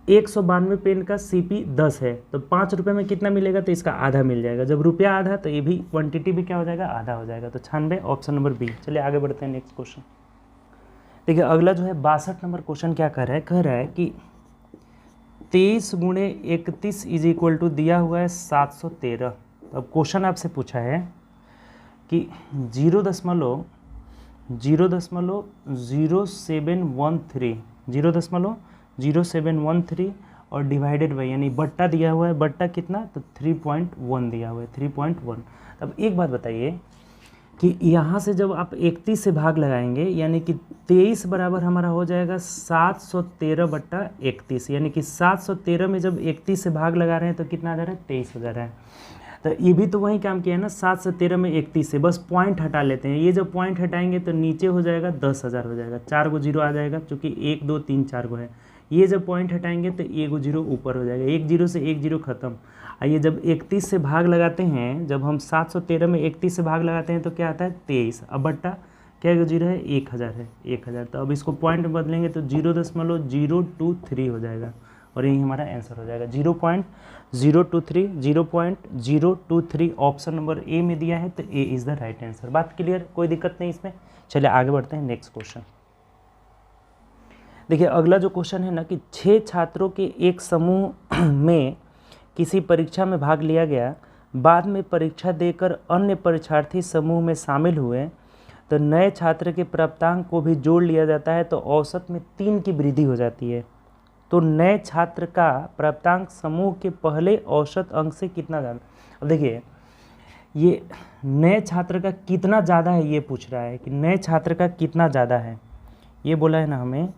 192 पेन का सीपी 10 है तो 5 रुपये में कितना मिलेगा, तो इसका आधा मिल जाएगा। जब रुपया आधा तो ये भी क्वांटिटी भी क्या हो जाएगा, आधा हो जाएगा। तो 96, ऑप्शन नंबर बी। चलिए आगे बढ़ते हैं नेक्स्ट क्वेश्चन। देखिए अगला जो है 62 नंबर क्वेश्चन क्या कर रहा है, कह रहा है कि 23 × 31 इज इक्वल टू दिया हुआ है 713। तो अब क्वेश्चन आपसे पूछा है कि 0.0713 और डिवाइडेड बाई, यानी बट्टा दिया हुआ है, बट्टा कितना, तो 3.1 दिया हुआ है, 3.1। अब एक बात बताइए कि यहाँ से जब आप 31 से भाग लगाएंगे, यानी कि 23 बराबर हमारा हो जाएगा 713/31, यानी कि 713 में जब 31 से भाग लगा रहे हैं तो कितना आ जा रहा है, 23 हो जा रहा है। तो ये भी तो वही काम किया है ना, 7 से 13 में 31 से, बस पॉइंट हटा लेते हैं। ये जब पॉइंट हटाएंगे तो नीचे हो जाएगा 10,000 हो जाएगा, 4 गो जीरो आ जाएगा, चूँकि 1 2 3 4 गो है। ये जब पॉइंट हटाएंगे तो 1 गो जीरो ऊपर हो जाएगा, 1 जीरो से 1 जीरो खत्म। आइए जब 31 से भाग लगाते हैं, जब हम 713 में 31 से भाग लगाते हैं तो क्या आता है, 23। अब बट्टा क्या गो जीरो है, 1000 है, 1000। तो अब इसको पॉइंट में बदलेंगे तो 0.023 हो जाएगा, और यही हमारा आंसर हो जाएगा 0.023। ऑप्शन नंबर ए में दिया है तो A is the right answer. बात क्लियर, कोई दिक्कत नहीं इसमें। चलिए आगे बढ़ते हैं नेक्स्ट क्वेश्चन। देखिए अगला जो क्वेश्चन है ना कि 6 छात्रों के एक समूह में किसी परीक्षा में भाग लिया गया, बाद में परीक्षा देकर अन्य परीक्षार्थी समूह में शामिल हुए तो नए छात्र के प्राप्तांक को भी जोड़ लिया जाता है तो औसत में 3 की वृद्धि हो जाती है। तो नए छात्र का प्राप्तांक समूह के पहले औसत अंक से कितना ज़्यादा। अब देखिए ये नए छात्र का कितना ज़्यादा है ये पूछ रहा है कि नए छात्र का कितना ज़्यादा है। ये बोला है ना हमें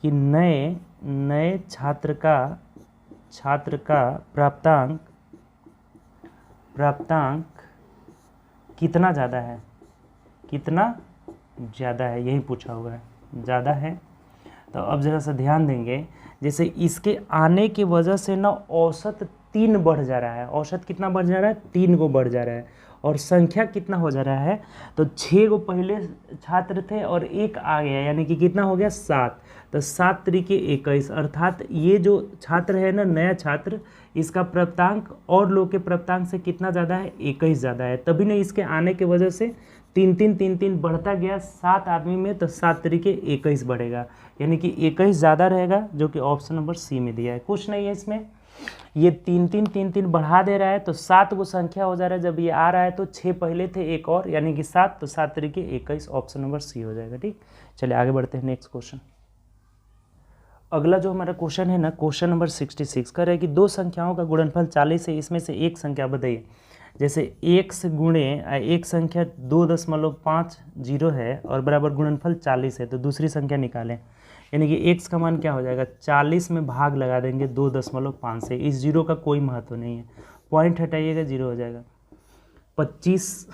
कि नए छात्र का छात्र का प्राप्तांक कितना ज़्यादा है, कितना ज़्यादा है, यही पूछा हुआ है, ज़्यादा है। तो अब ज़रा सा ध्यान देंगे, जैसे इसके आने की वजह से ना औसत 3 बढ़ जा रहा है, औसत कितना बढ़ जा रहा है, 3 को बढ़ जा रहा है, और संख्या कितना हो जा रहा है, तो 6 को पहले छात्र थे और 1 आ गया, यानी कि कितना हो गया 7, तो 7 तरीके 21, अर्थात ये जो छात्र है ना, नया छात्र, इसका प्राप्तांक और लोग के प्राप्तांक से कितना ज़्यादा है, 21 ज़्यादा है, तभी ना इसके आने की वजह से 3 बढ़ता गया 7 आदमी में, तो 7 तरीके 21 बढ़ेगा, यानी कि 21 ज़्यादा रहेगा, जो कि ऑप्शन नंबर सी में दिया है। कुछ नहीं है इसमें, ये 3 बढ़ा दे रहा है, तो 7 को संख्या हो जा रहा है, जब ये आ रहा है तो 6 पहले थे, एक और, यानी कि 7, तो 7 तरीके 21, ऑप्शन नंबर सी हो जाएगा। ठीक, चलिए आगे बढ़ते हैं नेक्स्ट क्वेश्चन। अगला जो हमारा क्वेश्चन है ना, क्वेश्चन नंबर 66 कर रहा है कि दो संख्याओं का गुणनफल 40 है, इसमें से एक संख्या बताइए। जैसे 1 से गुणे एक संख्या 2.50 है और बराबर गुणनफल 40 है, तो दूसरी संख्या निकालें, यानी कि x का मान क्या हो जाएगा, 40 में भाग लगा देंगे 2.5 से, इस जीरो का कोई महत्व नहीं है, पॉइंट हटाइएगा, जीरो हो जाएगा। 25,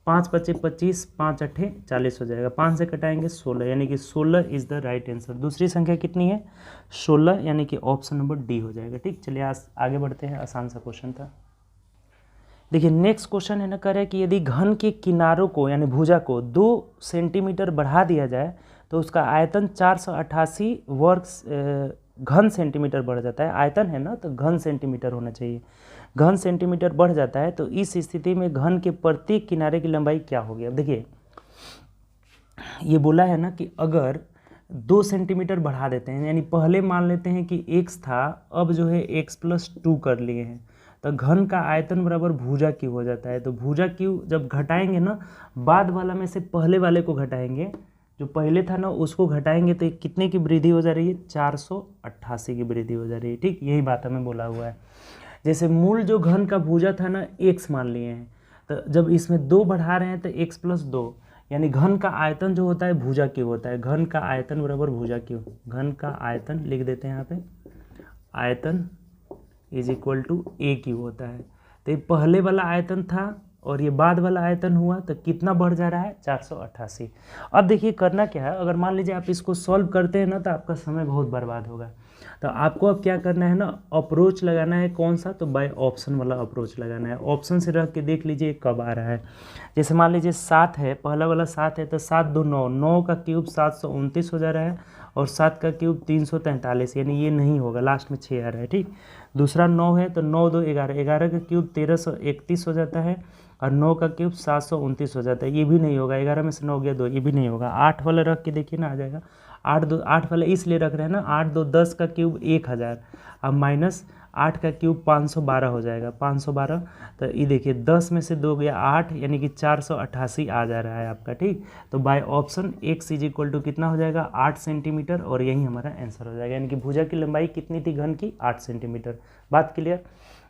5 × 25, 5 × 8 40 हो जाएगा, 5 से कटाएंगे 16, यानी कि 16 इज़ द राइट आंसर। दूसरी संख्या कितनी है, 16, यानी कि ऑप्शन नंबर डी हो जाएगा। ठीक, चलिए आगे बढ़ते हैं, आसान सा क्वेश्चन था। देखिए नेक्स्ट क्वेश्चन है ना, कह रहा है कि यदि घन के किनारों को यानी भुजा को 2 सेंटीमीटर बढ़ा दिया जाए तो उसका आयतन 488 वर्ग घन सेंटीमीटर बढ़ जाता है। आयतन है ना, तो घन सेंटीमीटर होना चाहिए, घन सेंटीमीटर बढ़ जाता है, तो इस स्थिति में घन के प्रत्येक किनारे की लंबाई क्या होगी। अब देखिए ये बोला है ना कि अगर 2 सेंटीमीटर बढ़ा देते हैं, यानी पहले मान लेते हैं कि x था, अब जो है x+2 कर लिए हैं, तो घन का आयतन बराबर भुजा क्यू हो जाता है। तो भुजा क्यू जब घटाएंगे ना, बाद वाला में से पहले वाले को घटाएंगे, जो पहले था ना उसको घटाएंगे, तो कितने की वृद्धि हो जा रही है, 488 की वृद्धि हो जा रही है। ठीक, यही बात हमें बोला हुआ है। जैसे मूल जो घन का भुजा था ना, x मान लिए हैं, तो जब इसमें 2 बढ़ा रहे हैं तो x+2, यानी घन का आयतन जो होता है भुजा क्यू होता है, घन का आयतन बराबर भुजा क्यू, घन का आयतन लिख देते हैं यहाँ पे, आयतन = a क्यू होता है। तो ये पहले वाला आयतन था और ये बाद वाला आयतन हुआ, तो कितना बढ़ जा रहा है, 488। अब देखिए करना क्या है, अगर मान लीजिए आप इसको सॉल्व करते हैं ना, तो आपका समय बहुत बर्बाद होगा। तो आपको अब क्या करना है ना, अप्रोच लगाना है, कौन सा, तो बाय ऑप्शन वाला अप्रोच लगाना है। ऑप्शन से रख के देख लीजिए कब आ रहा है। जैसे मान लीजिए 7 है, पहला वाला 7 है, तो 7 2 9, 9 का क्यूब 729 हो जा रहा है, और 7 का क्यूब 343, यानी ये नहीं होगा, लास्ट में 6 आ रहा है। ठीक, दूसरा 9 है, तो 9 2 11, 11 का क्यूब 1331 हो जाता है, और 9 का क्यूब 729 हो जाता है, ये भी नहीं होगा, 11 में से 9 गया 2, ये भी नहीं होगा। 8 वाला रख के देखिए ना, आ जाएगा। 8 वाला इसलिए रख रहे हैं ना, 8 2 10 का क्यूब 1000, अब माइनस 8 का क्यूब 512 हो जाएगा, 512, तो ये देखिए 10 में से 2 गया 8, यानी कि 488 आ जा रहा है आपका। ठीक, तो बाय ऑप्शन x = कितना हो जाएगा, 8 सेंटीमीटर, और यही हमारा आंसर हो जाएगा। यानी कि भुजा की लंबाई कितनी थी घन की, 8 सेंटीमीटर। बात क्लियर।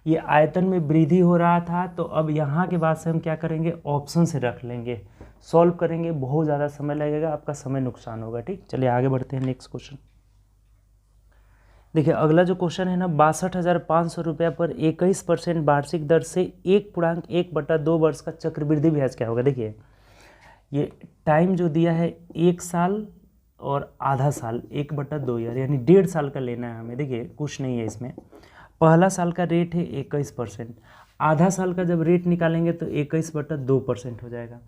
ये आयतन में वृद्धि हो रहा था, तो अब यहाँ के बाद से हम क्या करेंगे, ऑप्शन से रख लेंगे, सॉल्व करेंगे, बहुत ज़्यादा समय लगेगा, आपका समय नुकसान होगा। ठीक, चलिए आगे बढ़ते हैं नेक्स्ट क्वेश्चन। देखिए अगला जो क्वेश्चन है ना, 62,500 रुपया पर 21% वार्षिक दर से 1.1/2 वर्ष का चक्रवृद्धि ब्याज क्या होगा। देखिए ये टाइम जो दिया है 1 साल और आधा साल, 1/2 ईयर, यानी 1.5 साल का लेना है हमें। देखिए कुछ नहीं है इसमें, पहला साल का रेट है 21%, आधा साल का जब रेट निकालेंगे तो 21/2% हो जाएगा।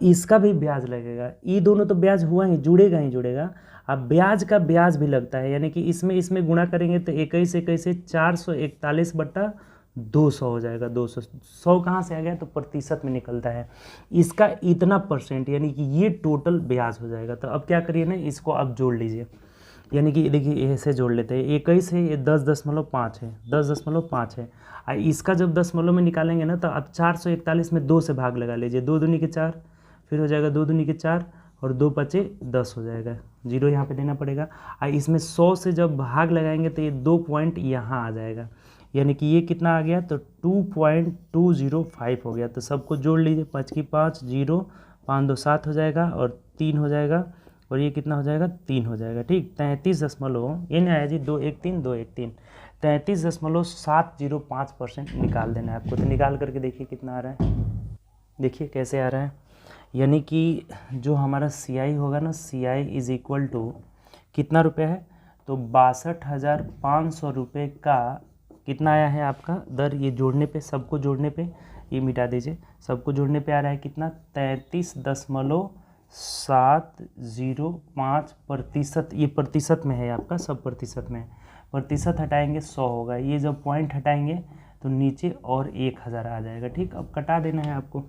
इसका भी ब्याज लगेगा, ये दोनों तो ब्याज हुआ ही, जुड़ेगा ही जुड़ेगा। अब ब्याज का ब्याज भी लगता है, यानी कि इसमें गुणा करेंगे तो 21 से 441/200 हो जाएगा। 200 100 कहाँ से आ गया, तो प्रतिशत में निकलता है, इसका इतना %, यानी कि ये टोटल ब्याज हो जाएगा। तो अब क्या करिए ना, इसको आप जोड़ लीजिए, यानी कि देखिए ऐसे जोड़ लेते हैं, 21 है, ये 10.5 है, 10.5 है, और इसका जब दशमलव में निकालेंगे ना, तो अब 441 में 2 से भाग लगा लीजिए, 2 दूनी के 4, फिर हो जाएगा 2 दूनी के 4, और 2 × 5 = 10 हो जाएगा, जीरो यहाँ पे देना पड़ेगा। और इसमें 100 से जब भाग लगाएंगे तो ये 2 पॉइंट यहाँ आ जाएगा, यानी कि ये कितना आ गया, तो 2.205 हो गया। तो सबको जोड़ लीजिए, 5 की 5, 0, 5 2 7 हो जाएगा, और 3 हो जाएगा, और ये कितना हो जाएगा, 3 हो जाएगा। ठीक, 33 दशमलव, ये नहीं आया जी, 213, 33.705% निकाल देना है आपको। तो निकाल करके देखिए कितना आ रहा है, देखिए कैसे आ रहा है। यानी कि जो हमारा CI होगा ना, CI इज इक्वल टू कितना रुपये है, तो 62,500 रुपये का कितना आया है आपका दर। ये जोड़ने पे, सबको जोड़ने पे, ये मिटा दीजिए, सबको जोड़ने पे आ रहा है कितना, 33.705%। ये प्रतिशत में है आपका, सब प्रतिशत में है। प्रतिशत हटाएंगे 100 होगा, ये जब पॉइंट हटाएंगे तो नीचे और 1000 आ जाएगा। ठीक, अब कटा देना है आपको।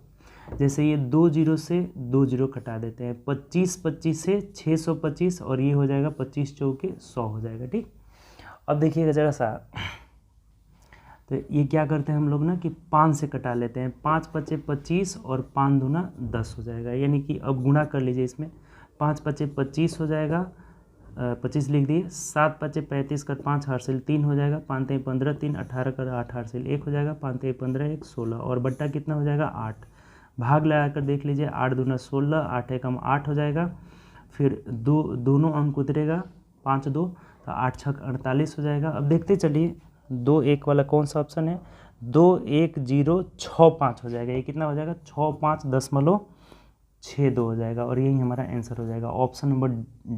जैसे ये 2 0 से 2 0 कटा देते हैं, 25 25 से 625, और ये हो जाएगा 25 चौके 100 हो जाएगा। ठीक, अब देखिएगा जरा सा, तो ये क्या करते हैं हम लोग ना कि 5 से कटा लेते हैं, 5 5 25 और 5 दूना 10 हो जाएगा। यानी कि अब गुणा कर लीजिए इसमें, 5 5 25 हो जाएगा, 25 लिख दिए, 7 5 35 कर 5 हार्सिल 3 हो जाएगा, 5 3 15 3 18 कर 8 हार्सिल 1 हो जाएगा, 5 3 15 1 16, और बट्टा कितना हो जाएगा 8। भाग लगा कर देख लीजिए, 8 दूना 16, 8 एकम 8 हो जाएगा। फिर दोनों अंक उतरेगा, 5 2, तो 8 6 48 हो जाएगा। अब देखते चलिए 2 1 वाला कौन सा ऑप्शन है, 2 1 0 6 5 हो जाएगा। ये कितना हो जाएगा, 65.62 हो जाएगा, और यही हमारा आंसर हो जाएगा। ऑप्शन नंबर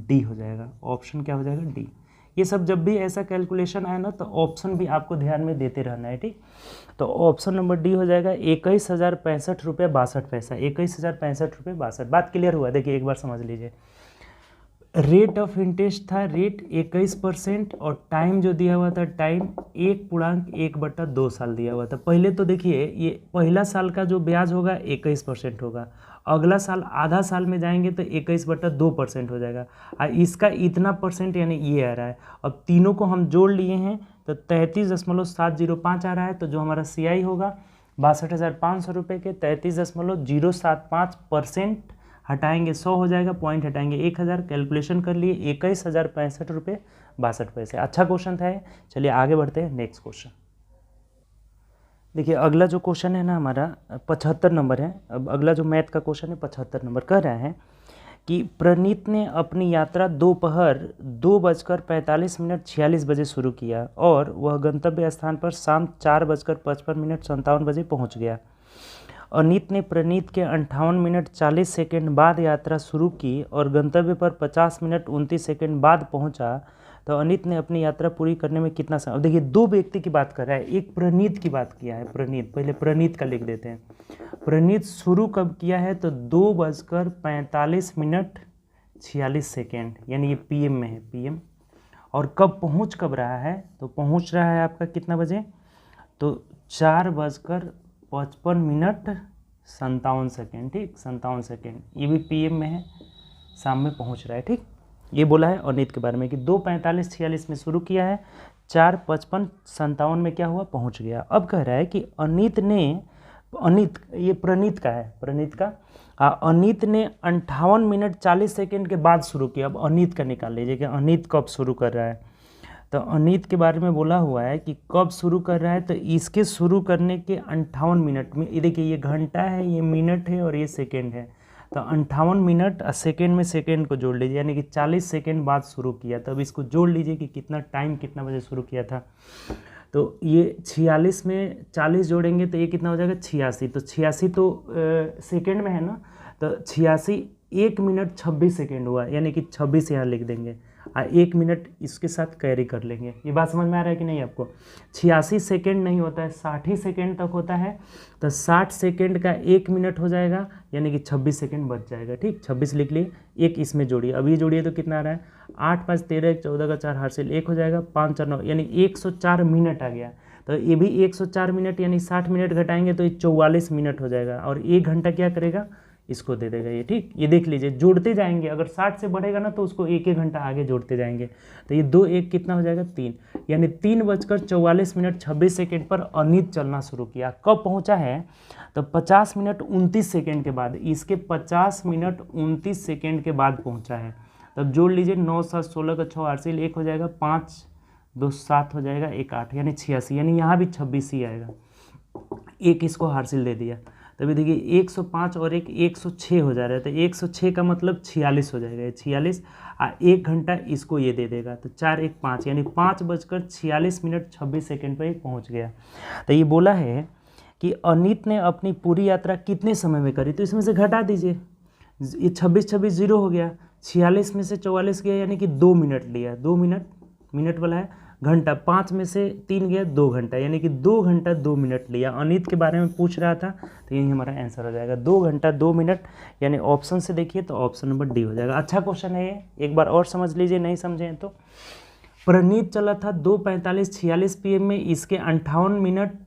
डी हो जाएगा। ऑप्शन क्या हो जाएगा, डी। ये सब जब भी ऐसा कैलकुलेशन आए ना, तो ऑप्शन भी आपको ध्यान में देते रहना है। ठीक, तो ऑप्शन नंबर डी हो जाएगा 21,065 रुपये 62 पैसा। 21,065 रुपये 62। बात क्लियर हुआ, देखिए एक बार समझ लीजिए। रेट ऑफ इंटरेस्ट था रेट 21%, और टाइम जो दिया हुआ था, टाइम 1.1/2 साल दिया हुआ था। पहले तो देखिए, ये पहला साल का जो ब्याज होगा 21% होगा, अगला साल आधा साल में जाएंगे तो 21/2% हो जाएगा, और इसका इतना परसेंट यानी ये आ रहा है। अब तीनों को हम जोड़ लिए हैं तो 33.705 आ रहा है। तो जो हमारा CI होगा 62,500 रुपये के 33.075% हटाएंगे 100 हो जाएगा, पॉइंट हटाएंगे 1000, कैलकुलेशन कर लिए 21,065 रुपये 62 पैसे। अच्छा क्वेश्चन था। चलिए आगे बढ़ते हैं, नेक्स्ट क्वेश्चन। देखिए अगला जो क्वेश्चन है ना हमारा 75 नंबर है। अब अगला जो मैथ का क्वेश्चन है 75 नंबर कह रहा है कि प्रनीत ने अपनी यात्रा दोपहर 2:45 बजे शुरू किया और वह गंतव्य स्थान पर शाम 4:55 पहुंच गया। अनीत ने प्रनीत के 58 मिनट 40 सेकेंड बाद यात्रा शुरू की और गंतव्य पर 50 मिनट 29 सेकेंड बाद पहुंचा, तो अनीत ने अपनी यात्रा पूरी करने में कितना समय। देखिए दो व्यक्ति की बात कर रहा है, एक प्रनीत की बात किया है। प्रनीत, पहले प्रनीत का लिख देते हैं। प्रनीत शुरू कब किया है, तो 2:45 यानी ये PM में है, PM। और कब पहुंच कब रहा है, तो पहुंच रहा है आपका कितना बजे, तो 4:55 ठीक, 57 सेकेंड। ये भी PM में है, शाम में पहुंच रहा है। ठीक, ये बोला है अनीत के बारे में कि 2:45-46 में शुरू किया है, 4:55-57 में क्या हुआ, पहुंच गया। अब कह रहा है कि अनीत ये प्रणीत का है, प्रणीत का अनीत ने 58 मिनट 40 सेकेंड के बाद शुरू किया। अब अनीत का निकाल लीजिए कि अनीत कब शुरू कर रहा है। तो अनीत के बारे में बोला हुआ है कि कब शुरू कर रहा है, तो इसके शुरू करने के 58 मिनट में, ये देखिए ये घंटा है, ये मिनट है और ये सेकेंड है। तो 58 मिनट सेकेंड में सेकेंड को जोड़ लीजिए, यानी कि 40 सेकेंड बाद शुरू किया। तब इसको जोड़ लीजिए कि कितना टाइम कितना बजे शुरू किया था। तो ये 46 में 40 जोड़ेंगे तो ये कितना हो जाएगा, 86। तो 86 तो सेकेंड में है ना, तो 86 1 मिनट 26 सेकेंड हुआ, यानी कि 26 यहाँ लिख देंगे और 1 मिनट इसके साथ कैरी कर लेंगे। ये बात समझ में आ रहा है कि नहीं आपको। 86 सेकेंड नहीं होता है, 60 ही सेकेंड तक होता है। तो 60 सेकेंड का 1 मिनट हो जाएगा, यानी कि 26 सेकेंड बच जाएगा। ठीक, 26 लिख लिए, एक इसमें जोड़िए। अब ये जोड़िए तो कितना आ रहा है, 8 5 13 14 का 4 हासिल 1 हो जाएगा, 5 4 9, यानी 104 मिनट आ गया। तो ये भी 104 मिनट, यानी 60 मिनट घटाएंगे तो ये 44 मिनट हो जाएगा। और 1 घंटा क्या करेगा, इसको दे देगा ये। ठीक, ये देख लीजिए, जोड़ते जाएंगे। अगर 60 से बढ़ेगा ना तो उसको 1 घंटा आगे जोड़ते जाएंगे। तो ये 2 1 कितना हो जाएगा, 3, यानी 3:44 मिनट 26 सेकेंड पर अनीत चलना शुरू किया। कब पहुंचा है, तो 50 मिनट 29 सेकेंड के बाद, इसके 50 मिनट 29 सेकेंड के बाद पहुंचा है। तब जोड़ लीजिए, 9 7 16 का 6 हासिल 1 हो जाएगा, 5 2 7 हो जाएगा, 1 8, यानी 86, यानी यहाँ भी 26 ही आएगा। एक इसको हासिल दे दिया। तभी देखिए 105 और एक 106 हो जा रहा है, तो 106 का मतलब 46 हो जाएगा, 46 1 घंटा इसको ये दे देगा, तो 4 1 5 यानी 5:46 पर ये पहुंच गया। तो ये बोला है कि अनीत ने अपनी पूरी यात्रा कितने समय में करी, तो इसमें से घटा दीजिए, ये 26 26 जीरो हो गया, 46 में से 44 गया यानी कि 2 मिनट लिया, 2 मिनट वाला है, घंटा 5 में से 3 गया 2 घंटा, यानी कि 2 घंटा 2 मिनट लिया। अनीत के बारे में पूछ रहा था, तो यही हमारा आंसर हो जाएगा 2 घंटा 2 मिनट, यानी ऑप्शन से देखिए तो ऑप्शन नंबर डी हो जाएगा। अच्छा क्वेश्चन है ये, एक बार और समझ लीजिए, नहीं समझे तो। प्रणीत चला था 2:45-46 PM में, इसके 58 मिनट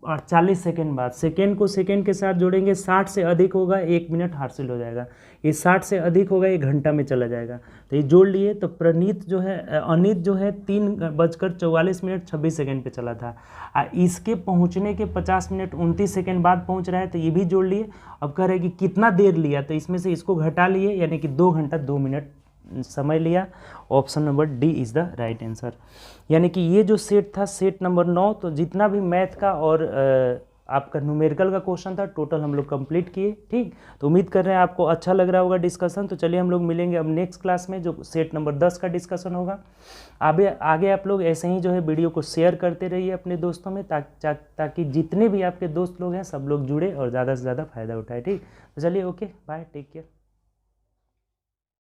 और 40 सेकेंड बाद, सेकेंड को सेकेंड के साथ जोड़ेंगे, 60 से अधिक होगा 1 मिनट हासिल हो जाएगा, ये 60 से अधिक होगा 1 घंटा में चला जाएगा, तो ये जोड़ लिए। तो प्रणीत जो है, अनीत जो है 3:44 पे चला था, इसके पहुंचने के 50 मिनट 29 सेकेंड बाद पहुंच रहा है, तो ये भी जोड़ लिए। अब कह रहे हैं कि कितना देर लिया, तो इसमें से इसको घटा लिए, यानी कि 2 घंटा 2 मिनट समय लिया। Option number D is the right answer. यानी कि ये जो सेट था सेट नंबर 9, तो जितना भी मैथ का और आपका न्यूमेरिकल का क्वेश्चन था टोटल हम लोग कंप्लीट किए। ठीक, तो उम्मीद कर रहे हैं आपको अच्छा लग रहा होगा डिस्कशन। तो चलिए हम लोग मिलेंगे अब नेक्स्ट क्लास में, जो सेट नंबर 10 का डिस्कशन होगा। आगे आप लोग ऐसे ही जो है वीडियो को शेयर करते रहिए अपने दोस्तों में, ताकि जितने भी आपके दोस्त लोग हैं सब लोग जुड़े और ज़्यादा से ज़्यादा फायदा उठाए। ठीक, तो चलिए ओके बाय, टेक केयर।